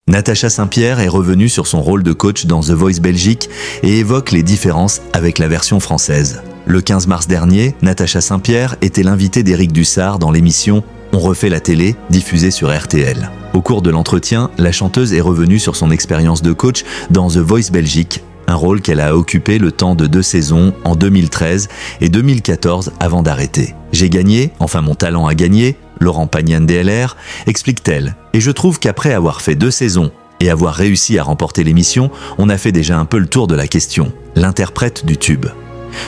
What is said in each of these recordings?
Natacha Saint-Pierre est revenue sur son rôle de coach dans The Voice Belgique et évoque les différences avec la version française. Le 15 mars dernier, Natacha Saint-Pierre était l'invitée d'Éric Dussard dans l'émission On refait la télé, diffusée sur RTL. Au cours de l'entretien, la chanteuse est revenue sur son expérience de coach dans The Voice Belgique, un rôle qu'elle a occupé le temps de 2 saisons en 2013 et 2014 avant d'arrêter. J'ai gagné, enfin mon talent a gagné, Laurent Pagnan DLR, explique-t-elle. Et je trouve qu'après avoir fait 2 saisons et avoir réussi à remporter l'émission, on a fait déjà un peu le tour de la question, l'interprète du tube.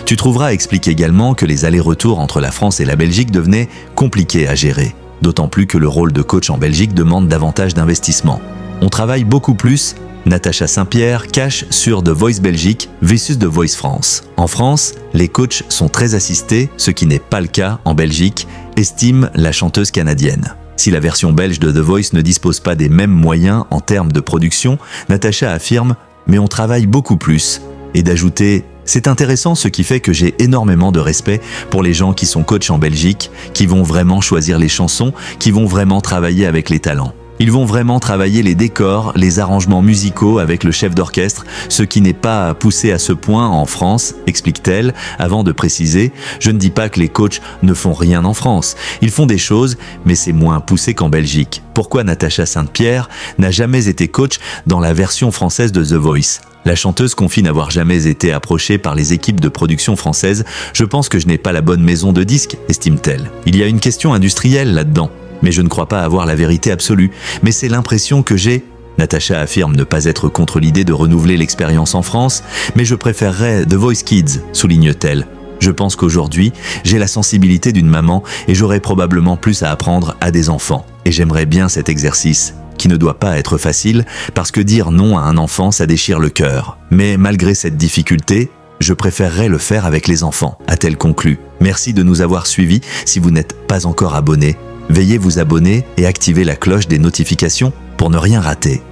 Tu trouveras explique également que les allers-retours entre la France et la Belgique devenaient compliqués à gérer, d'autant plus que le rôle de coach en Belgique demande davantage d'investissement. On travaille beaucoup plus, Natacha Saint-Pierre cache sur The Voice Belgique versus The Voice France. En France, les coachs sont très assistés, ce qui n'est pas le cas en Belgique, estime la chanteuse canadienne. Si la version belge de The Voice ne dispose pas des mêmes moyens en termes de production, Natacha affirme « mais on travaille beaucoup plus » et d'ajouter « c'est intéressant ce qui fait que j'ai énormément de respect pour les gens qui sont coachs en Belgique, qui vont vraiment choisir les chansons, qui vont vraiment travailler avec les talents. Ils vont vraiment travailler les décors, les arrangements musicaux avec le chef d'orchestre, ce qui n'est pas poussé à ce point en France, explique-t-elle, avant de préciser « Je ne dis pas que les coachs ne font rien en France. Ils font des choses, mais c'est moins poussé qu'en Belgique. » Pourquoi Natacha Saint-Pierre n'a jamais été coach dans la version française de The Voice ? La chanteuse confie n'avoir jamais été approchée par les équipes de production françaises. « Je pense que je n'ai pas la bonne maison de disques, estime-t-elle. Il y a une question industrielle là-dedans. Mais je ne crois pas avoir la vérité absolue. Mais c'est l'impression que j'ai. » Natacha affirme ne pas être contre l'idée de renouveler l'expérience en France, mais je préférerais The Voice Kids, souligne-t-elle. Je pense qu'aujourd'hui, j'ai la sensibilité d'une maman et j'aurais probablement plus à apprendre à des enfants. Et j'aimerais bien cet exercice, qui ne doit pas être facile, parce que dire non à un enfant, ça déchire le cœur. Mais malgré cette difficulté, je préférerais le faire avec les enfants, a-t-elle conclu. Merci de nous avoir suivis. Si vous n'êtes pas encore abonné, veuillez vous abonner et activer la cloche des notifications pour ne rien rater.